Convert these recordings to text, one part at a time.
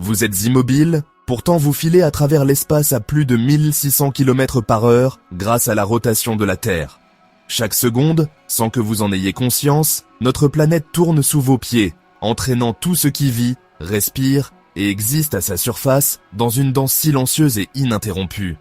Vous êtes immobile, pourtant vous filez à travers l'espace à plus de 1600 km/h grâce à la rotation de la Terre. Chaque seconde, sans que vous en ayez conscience, notre planète tourne sous vos pieds, entraînant tout ce qui vit, respire et existe à sa surface dans une danse silencieuse et ininterrompue.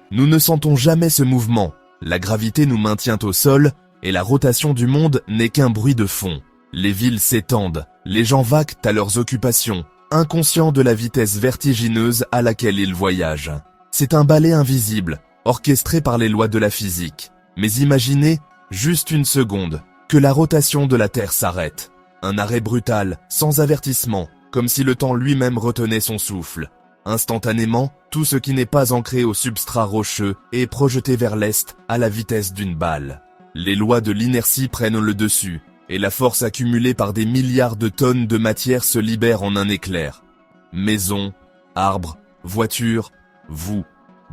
Nous ne sentons jamais ce mouvement, la gravité nous maintient au sol et la rotation du monde n'est qu'un bruit de fond. Les villes s'étendent, les gens vaquent à leurs occupations, inconscients de la vitesse vertigineuse à laquelle ils voyagent. C'est un ballet invisible, orchestré par les lois de la physique. Mais imaginez, juste une seconde, que la rotation de la Terre s'arrête. Un arrêt brutal, sans avertissement, comme si le temps lui-même retenait son souffle. Instantanément, tout ce qui n'est pas ancré au substrat rocheux est projeté vers l'est à la vitesse d'une balle. Les lois de l'inertie prennent le dessus, et la force accumulée par des milliards de tonnes de matière se libère en un éclair. Maisons, arbres, voitures, vous,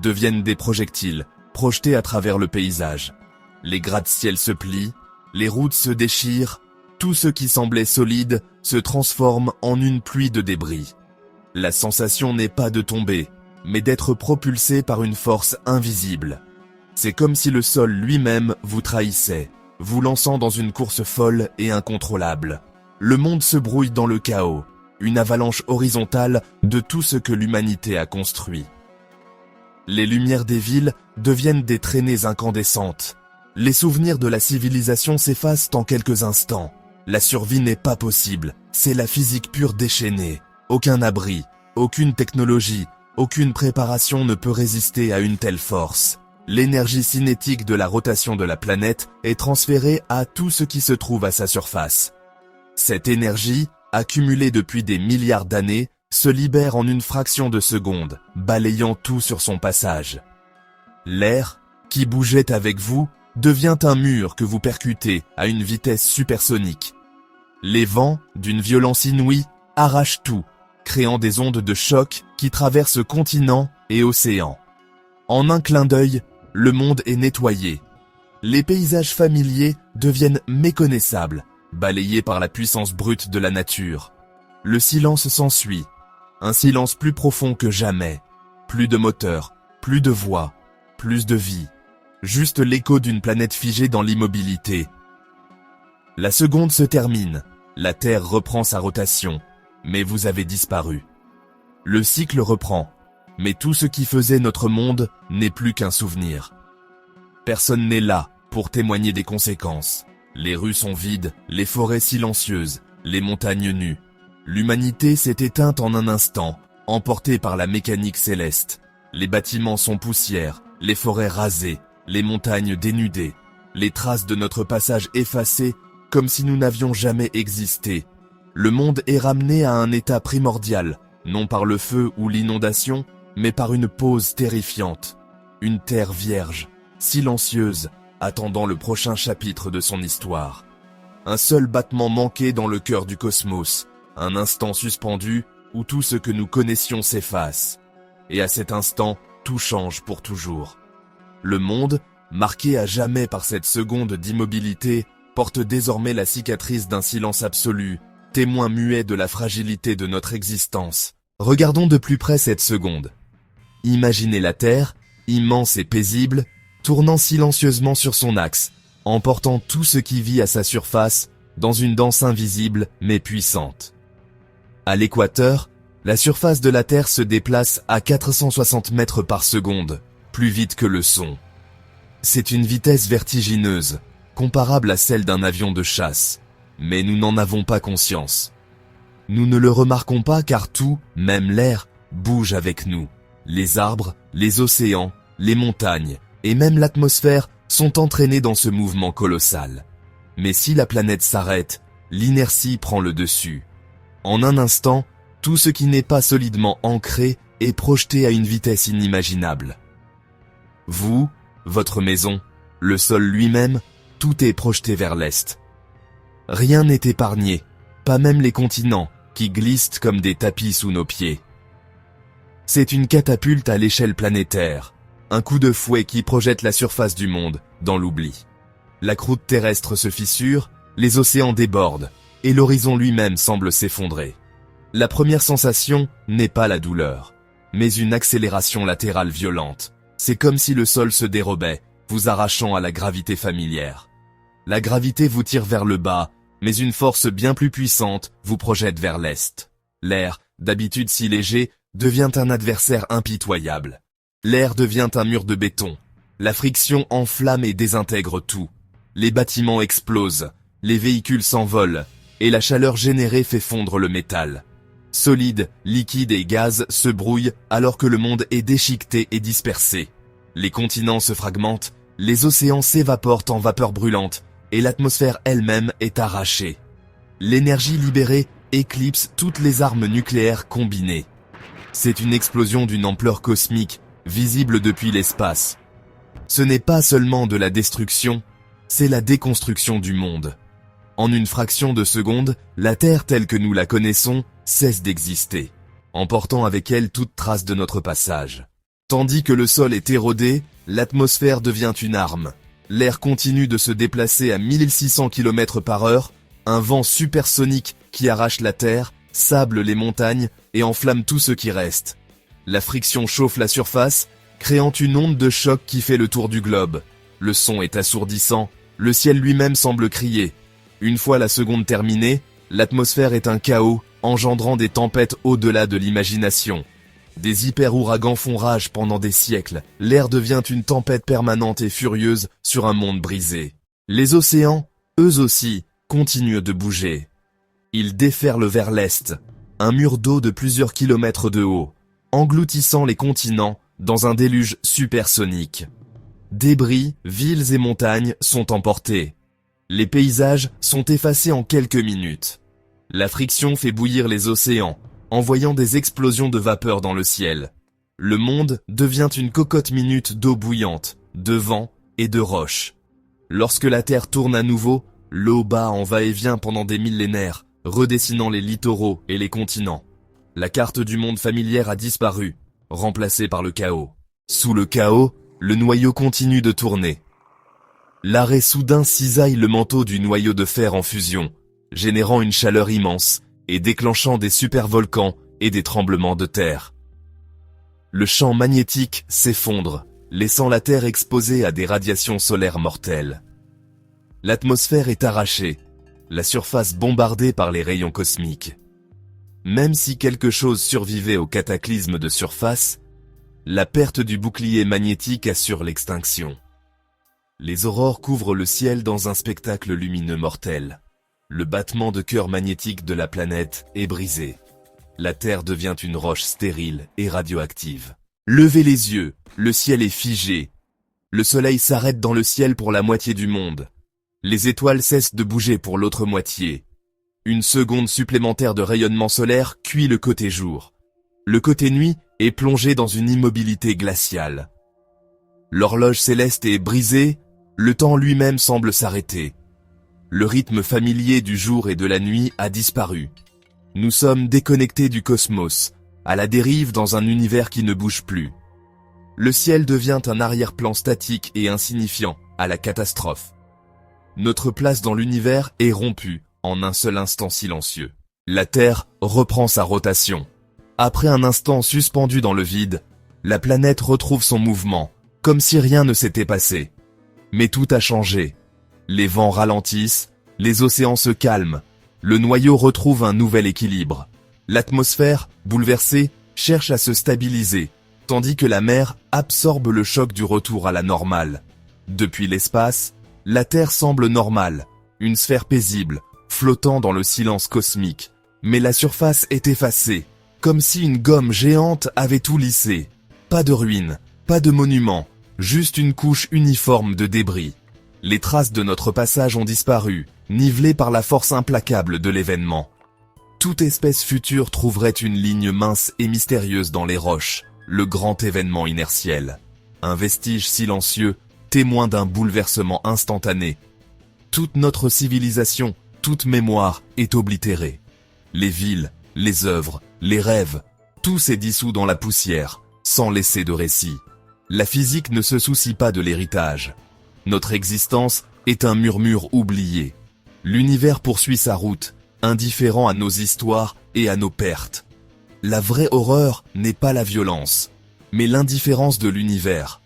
deviennent des projectiles, projetés à travers le paysage. Les gratte-ciel se plient, les routes se déchirent, tout ce qui semblait solide se transforme en une pluie de débris. La sensation n'est pas de tomber, mais d'être propulsé par une force invisible. C'est comme si le sol lui-même vous trahissait, vous lançant dans une course folle et incontrôlable. Le monde se brouille dans le chaos, une avalanche horizontale de tout ce que l'humanité a construit. Les lumières des villes deviennent des traînées incandescentes. Les souvenirs de la civilisation s'effacent en quelques instants. La survie n'est pas possible, c'est la physique pure déchaînée. Aucun abri, aucune technologie, aucune préparation ne peut résister à une telle force. L'énergie cinétique de la rotation de la planète est transférée à tout ce qui se trouve à sa surface. Cette énergie, accumulée depuis des milliards d'années, se libère en une fraction de seconde, balayant tout sur son passage. L'air, qui bougeait avec vous, devient un mur que vous percutez à une vitesse supersonique. Les vents, d'une violence inouïe, arrachent tout, créant des ondes de choc qui traversent continents et océans. En un clin d'œil, le monde est nettoyé. Les paysages familiers deviennent méconnaissables, balayés par la puissance brute de la nature. Le silence s'ensuit, un silence plus profond que jamais. Plus de moteurs, plus de voix, plus de vie. Juste l'écho d'une planète figée dans l'immobilité. La seconde se termine, la Terre reprend sa rotation, mais vous avez disparu. Le cycle reprend, mais tout ce qui faisait notre monde n'est plus qu'un souvenir. Personne n'est là pour témoigner des conséquences. Les rues sont vides, les forêts silencieuses, les montagnes nues. L'humanité s'est éteinte en un instant, emportée par la mécanique céleste. Les bâtiments sont poussière, les forêts rasées, les montagnes dénudées, les traces de notre passage effacées comme si nous n'avions jamais existé. Le monde est ramené à un état primordial, non par le feu ou l'inondation, mais par une pause terrifiante. Une terre vierge, silencieuse, attendant le prochain chapitre de son histoire. Un seul battement manqué dans le cœur du cosmos, un instant suspendu où tout ce que nous connaissions s'efface. Et à cet instant, tout change pour toujours. Le monde, marqué à jamais par cette seconde d'immobilité, porte désormais la cicatrice d'un silence absolu, témoin muet de la fragilité de notre existence. Regardons de plus près cette seconde. Imaginez la Terre, immense et paisible, tournant silencieusement sur son axe, emportant tout ce qui vit à sa surface dans une danse invisible mais puissante. À l'équateur, la surface de la Terre se déplace à 460 mètres par seconde, plus vite que le son. C'est une vitesse vertigineuse, comparable à celle d'un avion de chasse, mais nous n'en avons pas conscience. Nous ne le remarquons pas car tout, même l'air, bouge avec nous. Les arbres, les océans, les montagnes et même l'atmosphère sont entraînés dans ce mouvement colossal. Mais si la planète s'arrête, l'inertie prend le dessus. En un instant, tout ce qui n'est pas solidement ancré est projeté à une vitesse inimaginable. Vous, votre maison, le sol lui-même, tout est projeté vers l'est. Rien n'est épargné, pas même les continents, qui glissent comme des tapis sous nos pieds. C'est une catapulte à l'échelle planétaire, un coup de fouet qui projette la surface du monde dans l'oubli. La croûte terrestre se fissure, les océans débordent, et l'horizon lui-même semble s'effondrer. La première sensation n'est pas la douleur, mais une accélération latérale violente. C'est comme si le sol se dérobait, vous arrachant à la gravité familière. La gravité vous tire vers le bas, mais une force bien plus puissante vous projette vers l'est. L'air, d'habitude si léger, devient un adversaire impitoyable. L'air devient un mur de béton. La friction enflamme et désintègre tout. Les bâtiments explosent, les véhicules s'envolent, et la chaleur générée fait fondre le métal. Solide, liquide et gaz se brouillent alors que le monde est déchiqueté et dispersé. Les continents se fragmentent, les océans s'évaporent en vapeur brûlante, et l'atmosphère elle-même est arrachée. L'énergie libérée éclipse toutes les armes nucléaires combinées. C'est une explosion d'une ampleur cosmique, visible depuis l'espace. Ce n'est pas seulement de la destruction, c'est la déconstruction du monde. En une fraction de seconde, la Terre telle que nous la connaissons cesse d'exister, emportant avec elle toute trace de notre passage. Tandis que le sol est érodé, l'atmosphère devient une arme. L'air continue de se déplacer à 1600 km/h, un vent supersonique qui arrache la terre, sable les montagnes et enflamme tout ce qui reste. La friction chauffe la surface, créant une onde de choc qui fait le tour du globe. Le son est assourdissant, le ciel lui-même semble crier. Une fois la seconde terminée, l'atmosphère est un chaos, engendrant des tempêtes au-delà de l'imagination. Des hyper-ouragans font rage pendant des siècles, l'air devient une tempête permanente et furieuse sur un monde brisé. Les océans, eux aussi, continuent de bouger. Ils déferlent vers l'est, un mur d'eau de plusieurs kilomètres de haut, engloutissant les continents dans un déluge supersonique. Débris, villes et montagnes sont emportés. Les paysages sont effacés en quelques minutes. La friction fait bouillir les océans, envoyant des explosions de vapeur dans le ciel. Le monde devient une cocotte minute d'eau bouillante, de vent et de roches. Lorsque la Terre tourne à nouveau, l'eau bat en va-et-vient pendant des millénaires, redessinant les littoraux et les continents. La carte du monde familière a disparu, remplacée par le chaos. Sous le chaos, le noyau continue de tourner. L'arrêt soudain cisaille le manteau du noyau de fer en fusion, générant une chaleur immense et déclenchant des supervolcans et des tremblements de terre. Le champ magnétique s'effondre, laissant la Terre exposée à des radiations solaires mortelles. L'atmosphère est arrachée, la surface bombardée par les rayons cosmiques. Même si quelque chose survivait au cataclysme de surface, la perte du bouclier magnétique assure l'extinction. Les aurores couvrent le ciel dans un spectacle lumineux mortel. Le battement de cœur magnétique de la planète est brisé. La Terre devient une roche stérile et radioactive. Levez les yeux, le ciel est figé. Le soleil s'arrête dans le ciel pour la moitié du monde. Les étoiles cessent de bouger pour l'autre moitié. Une seconde supplémentaire de rayonnement solaire cuit le côté jour. Le côté nuit est plongé dans une immobilité glaciale. L'horloge céleste est brisée, le temps lui-même semble s'arrêter. Le rythme familier du jour et de la nuit a disparu. Nous sommes déconnectés du cosmos, à la dérive dans un univers qui ne bouge plus. Le ciel devient un arrière-plan statique et insignifiant, à la catastrophe. Notre place dans l'univers est rompue en un seul instant silencieux. La Terre reprend sa rotation. Après un instant suspendu dans le vide, la planète retrouve son mouvement, comme si rien ne s'était passé. Mais tout a changé. Les vents ralentissent, les océans se calment, le noyau retrouve un nouvel équilibre. L'atmosphère, bouleversée, cherche à se stabiliser, tandis que la mer absorbe le choc du retour à la normale. Depuis l'espace, la Terre semble normale, une sphère paisible, flottant dans le silence cosmique. Mais la surface est effacée, comme si une gomme géante avait tout lissé. Pas de ruines, pas de monuments, juste une couche uniforme de débris. Les traces de notre passage ont disparu, nivelées par la force implacable de l'événement. Toute espèce future trouverait une ligne mince et mystérieuse dans les roches, le grand événement inertiel. Un vestige silencieux, témoin d'un bouleversement instantané. Toute notre civilisation, toute mémoire est oblitérée. Les villes, les œuvres, les rêves, tout s'est dissous dans la poussière, sans laisser de récit. La physique ne se soucie pas de l'héritage. Notre existence est un murmure oublié. L'univers poursuit sa route, indifférent à nos histoires et à nos pertes. La vraie horreur n'est pas la violence, mais l'indifférence de l'univers.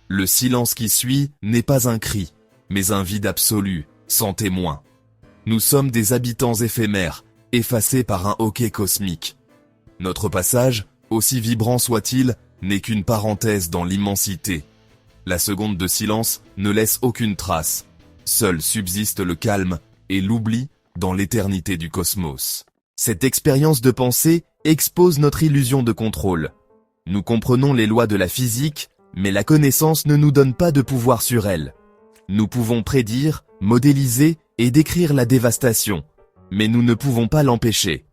Le silence qui suit n'est pas un cri, mais un vide absolu, sans témoin. Nous sommes des habitants éphémères, effacés par un hoquet cosmique. Notre passage, aussi vibrant soit-il, n'est qu'une parenthèse dans l'immensité. La seconde de silence ne laisse aucune trace. Seul subsiste le calme et l'oubli dans l'éternité du cosmos. Cette expérience de pensée expose notre illusion de contrôle. Nous comprenons les lois de la physique, mais la connaissance ne nous donne pas de pouvoir sur elles. Nous pouvons prédire, modéliser et décrire la dévastation, mais nous ne pouvons pas l'empêcher.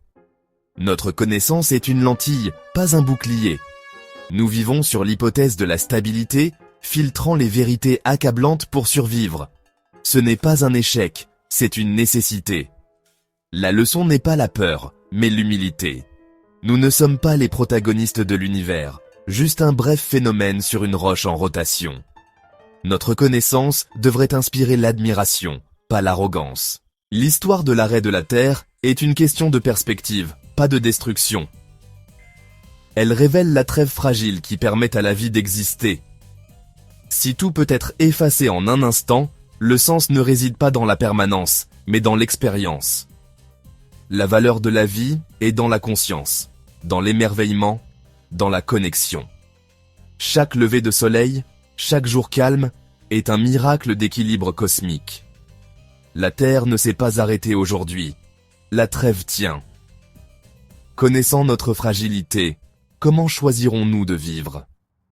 Notre connaissance est une lentille, pas un bouclier. Nous vivons sur l'hypothèse de la stabilité, filtrant les vérités accablantes pour survivre. Ce n'est pas un échec, c'est une nécessité. La leçon n'est pas la peur, mais l'humilité. Nous ne sommes pas les protagonistes de l'univers, juste un bref phénomène sur une roche en rotation. Notre connaissance devrait inspirer l'admiration, pas l'arrogance. L'histoire de l'arrêt de la Terre est une question de perspective, pas de destruction. Elle révèle la trêve fragile qui permet à la vie d'exister. Si tout peut être effacé en un instant, le sens ne réside pas dans la permanence, mais dans l'expérience. La valeur de la vie est dans la conscience, dans l'émerveillement, dans la connexion. Chaque lever de soleil, chaque jour calme, est un miracle d'équilibre cosmique. La Terre ne s'est pas arrêtée aujourd'hui. La trêve tient. Connaissant notre fragilité, comment choisirons-nous de vivre ?